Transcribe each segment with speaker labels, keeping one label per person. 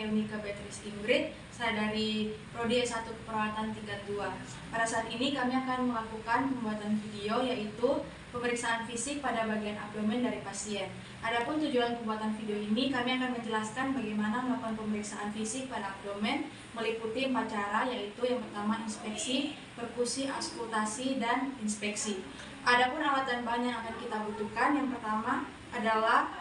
Speaker 1: Yumika Beatrice Ingrid. Saya dari Prodi S1 Keperawatan tingkat 2. Pada saat ini kami akan melakukan pembuatan video yaitu pemeriksaan fisik pada bagian abdomen dari pasien. Adapun tujuan pembuatan video ini, kami akan menjelaskan bagaimana melakukan pemeriksaan fisik pada abdomen meliputi 4 cara, yaitu yang pertama inspeksi, perkusi, auskultasi, dan inspeksi. Adapun alat dan bahan yang akan kita butuhkan, yang pertama adalah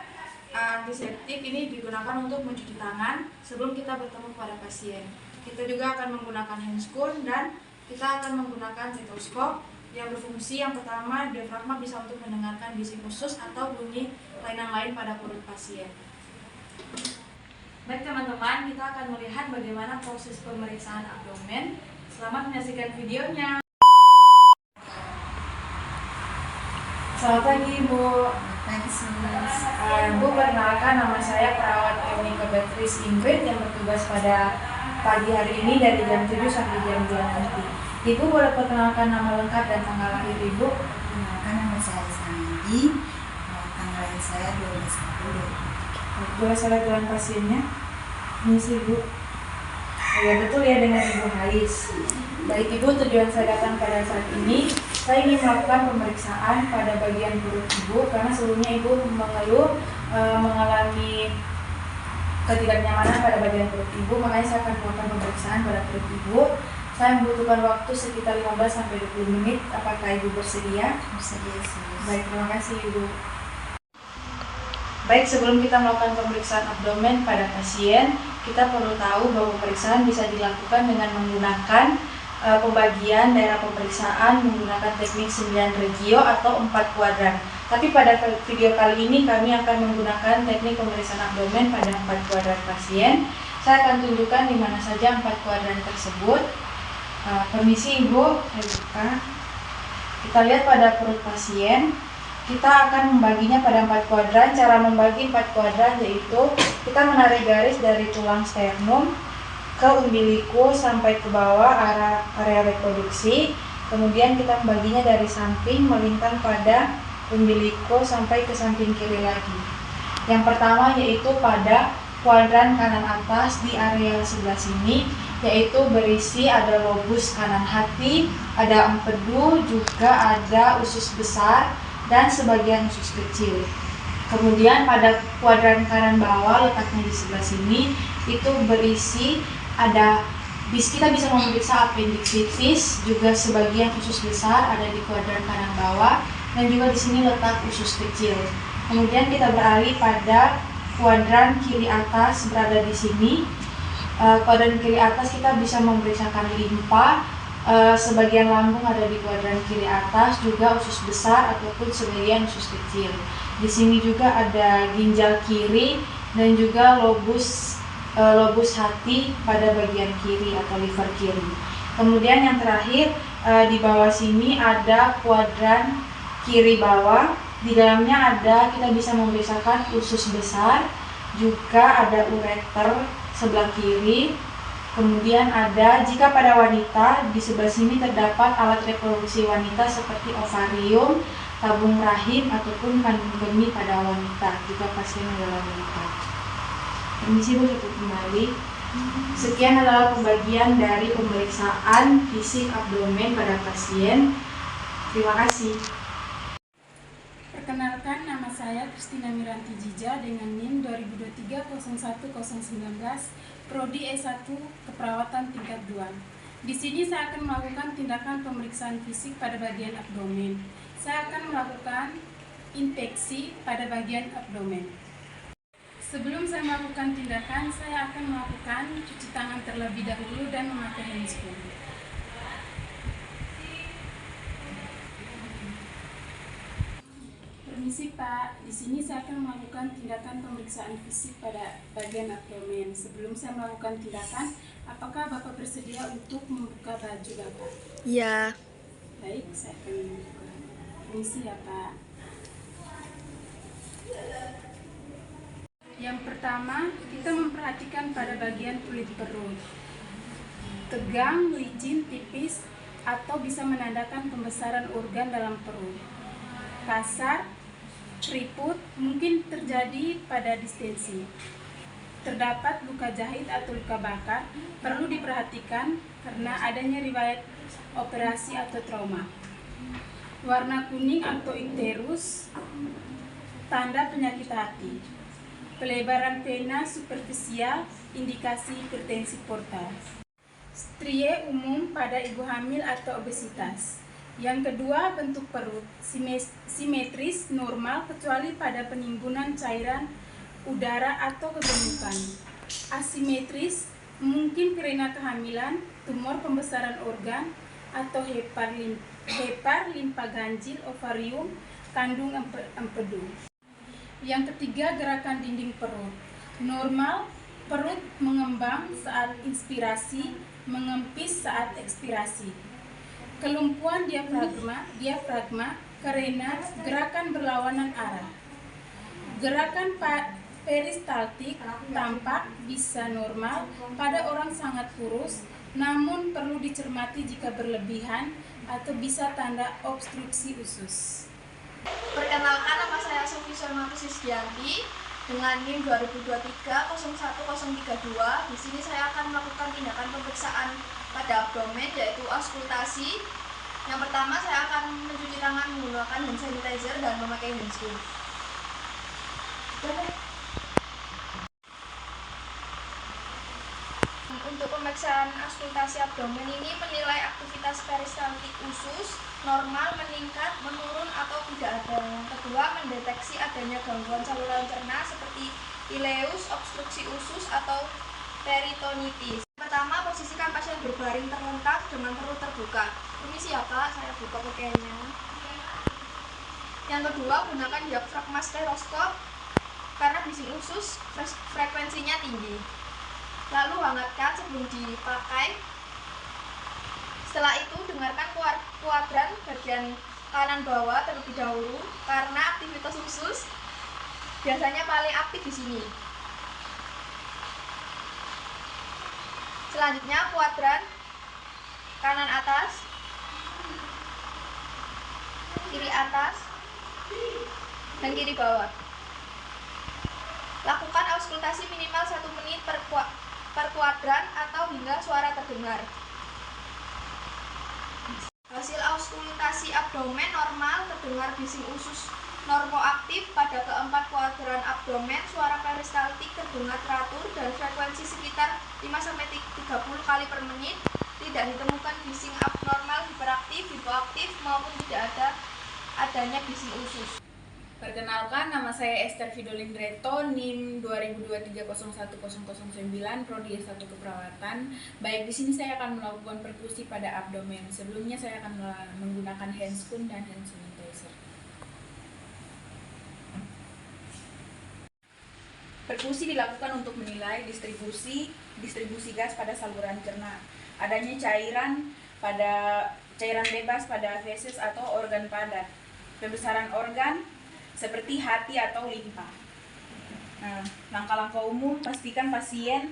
Speaker 1: antiseptik. Ini digunakan untuk mencuci tangan sebelum kita bertemu pada pasien. Kita juga akan menggunakan handscoon dan kita akan menggunakan stetoskop yang berfungsi. Yang pertama, diafragma bisa untuk mendengarkan bising usus atau bunyi kelainan lain pada perut pasien. Baik teman-teman, kita akan melihat bagaimana proses pemeriksaan abdomen. Selamat menyaksikan videonya. Selamat pagi Ibu.
Speaker 2: Pagi semua.
Speaker 1: Ibu, perkenalkan, nama saya perawat Yumika Beatrice Ingrid yang bertugas pada pagi hari ini dari jam 7 sampai jam 2 nanti. Ibu boleh perkenalkan nama lengkap dan tanggal lahir Ibu?
Speaker 2: Perkenalkan, nama saya Sandy. Tanggal lahir saya 12 April.
Speaker 1: Boleh saya lihat tulang pasiennya? Ini sih Ibu. Ya betul ya, dengan Ibu Hais. Baik Ibu, tujuan saya datang pada saat ini, saya ingin melakukan pemeriksaan pada bagian perut Ibu karena sebelumnya Ibu mengeluh mengalami ketidaknyamanan pada bagian perut Ibu, makanya saya akan melakukan pemeriksaan pada perut Ibu. Saya membutuhkan waktu sekitar 15-20 menit. Apakah Ibu bersedia?
Speaker 2: Bersedia.
Speaker 1: Baik, terima kasih Ibu. Baik, sebelum kita melakukan pemeriksaan abdomen pada pasien, kita perlu tahu bahwa pemeriksaan bisa dilakukan dengan menggunakan pembagian daerah pemeriksaan menggunakan teknik 9 regio atau 4 kuadran. Tapi pada video kali ini kami akan menggunakan teknik pemeriksaan abdomen pada 4 kuadran pasien. Saya akan tunjukkan di mana saja 4 kuadran tersebut. Permisi Ibu, saya buka. Kita lihat pada perut pasien. Kita akan membaginya pada 4 kuadran. Cara membagi 4 kuadran yaitu kita menarik garis dari tulang sternum ke umbilikus sampai ke bawah area reproduksi. Kemudian kita membaginya dari samping melintang pada umbilikus sampai ke samping kiri lagi. Yang pertama yaitu pada kuadran kanan atas di area sebelah sini, yaitu berisi ada lobus kanan hati, ada empedu, juga ada usus besar dan sebagian usus kecil. Kemudian pada kuadran kanan bawah, letaknya di sebelah sini, itu berisi kita bisa memeriksa appendicitis, juga sebagian usus besar ada di kuadran kanan bawah, dan juga di sini letak usus kecil. Kemudian kita beralih pada kuadran kiri atas, berada di sini. Kuadran kiri atas kita bisa memeriksakan limpa, sebagian lambung ada di kuadran kiri atas, juga usus besar ataupun sebagian usus kecil. Di sini juga ada ginjal kiri dan juga lobus hati pada bagian kiri atau liver kiri. Kemudian yang terakhir, di bawah sini ada kuadran kiri bawah. Di dalamnya kita bisa memeriksakan usus besar, juga ada ureter sebelah kiri. Kemudian jika pada wanita, di sebelah sini terdapat alat reproduksi wanita seperti ovarium, tabung rahim, ataupun kandung kemih pada wanita jika pasien adalah wanita. Permisi Bu, cukup kembali. Sekian adalah pembagian dari pemeriksaan fisik abdomen pada pasien. Terima kasih.
Speaker 3: Perkenalkan, nama saya Kristina Miranti Jija dengan NIM 2023-01019, Prodi S1 Keperawatan tingkat 2. Di sini saya akan melakukan tindakan pemeriksaan fisik pada bagian abdomen. Saya akan melakukan inspeksi pada bagian abdomen. Sebelum saya melakukan tindakan, saya akan melakukan cuci tangan terlebih dahulu dan memakai handscoon. Permisi Pak, di sini saya akan melakukan tindakan pemeriksaan fisik pada bagian abdomen. Sebelum saya melakukan tindakan, apakah Bapak bersedia untuk membuka baju Bapak?
Speaker 4: Iya.
Speaker 3: Baik, saya akan membuka. Permisi ya Pak. Yang pertama, kita memperhatikan pada bagian kulit perut. Tegang, licin, tipis, atau bisa menandakan pembesaran organ dalam perut. Kasar, keriput, mungkin terjadi pada distensi. terdapat luka jahit atau luka bakar, perlu diperhatikan karena adanya riwayat operasi atau trauma. Warna kuning atau ikterus, tanda penyakit hati. Pelebaran vena superficial, indikasi hipertensi portal. Strie umum pada ibu hamil atau obesitas. Yang kedua, bentuk perut simetris normal kecuali pada penimbunan cairan udara atau kegemukan. Asimetris mungkin karena kehamilan, tumor pembesaran organ, atau hepar limpa ganjil, ovarium, kandung empedu. Yang ketiga, gerakan dinding perut. Normal, perut mengembang saat inspirasi, mengempis saat ekspirasi. Kelumpuhan diafragma karena gerakan berlawanan arah. Gerakan peristaltik tampak bisa normal pada orang sangat kurus, namun perlu dicermati jika berlebihan atau bisa tanda obstruksi usus.
Speaker 4: Perkenalkan, nama saya Sofi Solma Krisdianti dengan NIM 2023-01032. Di sini saya akan melakukan tindakan pemeriksaan pada abdomen, yaitu auskultasi. Yang pertama, saya akan mencuci tangan menggunakan hand sanitizer dan memakai handscoon. Untuk pemeriksaan auskultasi abdomen ini menilai aktivitas peristaltik usus normal, meningkat, menurun, atau tidak ada. Yang kedua, mendeteksi adanya gangguan saluran cerna seperti ileus, obstruksi usus, atau peritonitis. Pertama, posisikan pasien berbaring terlentang dengan perut terbuka. Permisi ya Pak, saya buka pakaiannya. Yang kedua, gunakan diafragma stereoskop karena bising usus frekuensinya tinggi. Lalu hangatkan sebelum dipakai. Setelah itu, dengarkan kuadran bagian kanan bawah terlebih dahulu karena aktivitas usus biasanya paling aktif di sini. Selanjutnya, kuadran kanan atas, kiri atas, dan kiri bawah. Lakukan auskultasi minimal 1 menit per kuadran atau hingga suara terdengar. Hasil auskultasi abdomen normal, terdengar bising usus normoaktif pada keempat kuadran abdomen, suara peristaltik terdengar teratur dan frekuensi sekitar 5-30 kali per menit, tidak ditemukan bising abnormal, hiperaktif, hipoaktif, maupun tidak adanya bising usus.
Speaker 5: Perkenalkan, nama saya Esther Fidolindreto, NIM 2023-01009, Prodi S1 Keperawatan. Baik, di sini saya akan melakukan perkusi pada abdomen. Sebelumnya saya akan menggunakan handscoon dan hand sanitizer. Perkusi dilakukan untuk menilai distribusi gas pada saluran cerna. Adanya cairan bebas pada feses atau organ padat. Pembesaran organ seperti hati atau limpa. Langkah-langkah umum, pastikan pasien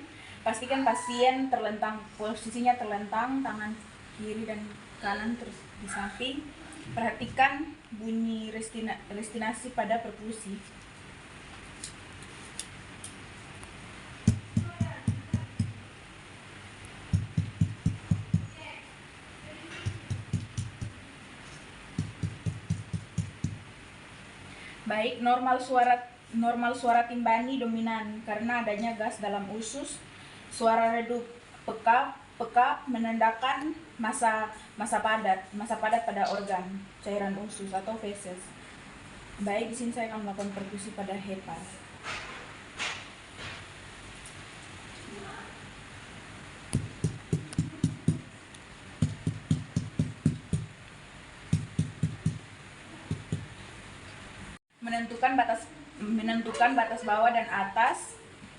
Speaker 5: terlentang, posisinya terlentang, tangan kiri dan kanan terus di samping. Perhatikan bunyi restinasi pada perkusi. Baik, normal suara timbani dominan karena adanya gas dalam usus. Suara redup pekap menandakan masa padat pada organ cairan usus atau feses. Baik, di sini saya akan melakukan perkusi pada hepar. Menentukan batas bawah dan atas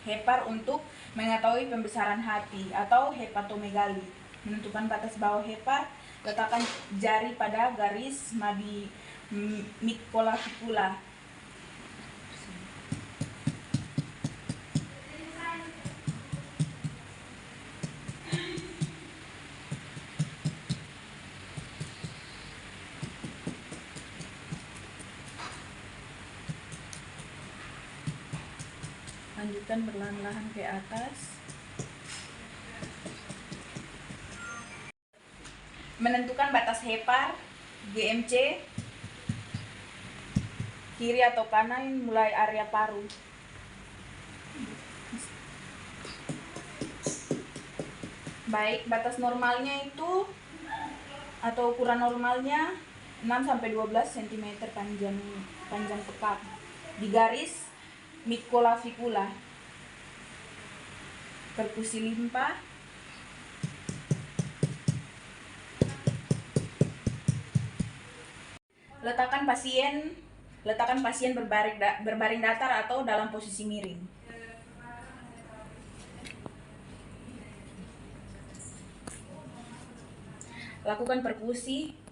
Speaker 5: hepar untuk mengetahui pembesaran hati atau hepatomegali. Menentukan batas bawah hepar, letakkan jari pada garis midcolavicula. Lanjut. lanjutkan perlahan-lahan ke atas. Menentukan batas hepar, GMC, kiri atau kanan mulai area paru. Baik, batas normalnya itu atau ukuran normalnya 6-12 cm panjang pekap di garis midclavicular. Perkusi limpa, letakkan pasien berbaring datar atau dalam posisi miring. Lakukan perkusi.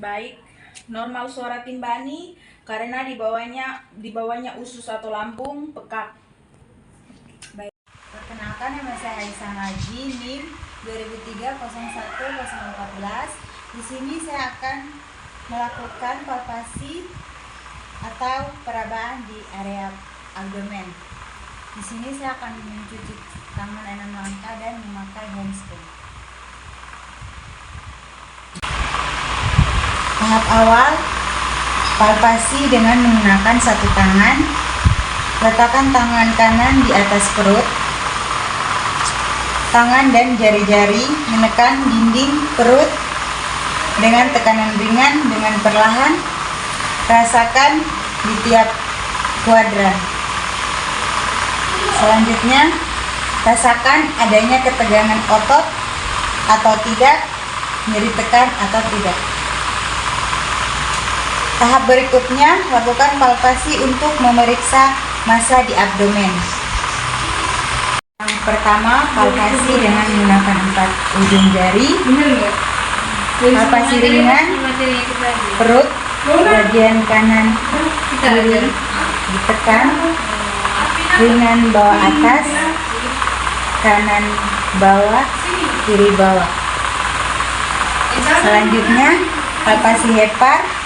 Speaker 5: Baik, normal suara timbani karena di bawahnya usus atau lambung pekak.
Speaker 2: Baik. Perkenalkan, nama saya Aisyah Haji, NIM 2003-01-014. Di sini saya akan melakukan palpasi atau perabaan di area abdomen. Di sini saya akan mencuci tangan 6 langkah dan memakai handspree. Tahap awal, palpasi dengan menggunakan satu tangan. Letakkan tangan kanan di atas perut. Tangan dan jari-jari menekan dinding perut dengan tekanan ringan dengan perlahan. Rasakan di tiap kuadran. Selanjutnya, rasakan adanya ketegangan otot atau tidak, nyeri tekan atau tidak. Tahap berikutnya, lakukan palpasi untuk memeriksa massa di abdomen. Yang pertama, palpasi dengan menggunakan 4 ujung jari. Palpasi ringan, perut, bagian kanan kiri ditekan, ringan bawah atas, kanan bawah, kiri bawah. Selanjutnya, palpasi hepar,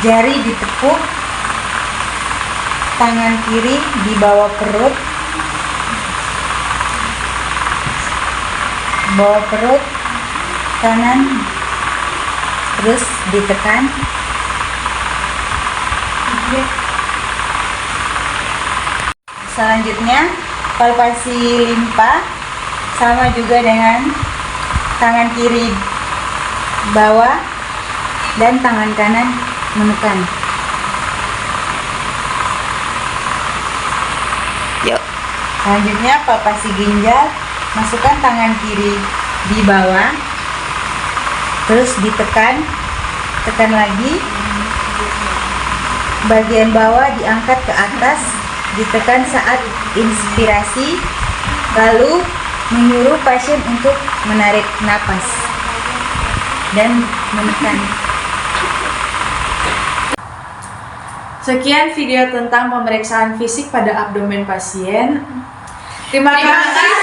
Speaker 2: jari ditekuk, tangan kiri di bawah perut, kanan terus ditekan. Selanjutnya, palpasi limpa sama juga dengan tangan kiri bawah dan tangan kanan menekan. Selanjutnya, palpasi ginjal, masukkan tangan kiri di bawah, terus ditekan, tekan lagi, bagian bawah diangkat ke atas, ditekan saat inspirasi, lalu menyuruh pasien untuk menarik napas dan menekan.
Speaker 1: Sekian video tentang pemeriksaan fisik pada abdomen pasien. Terima kasih.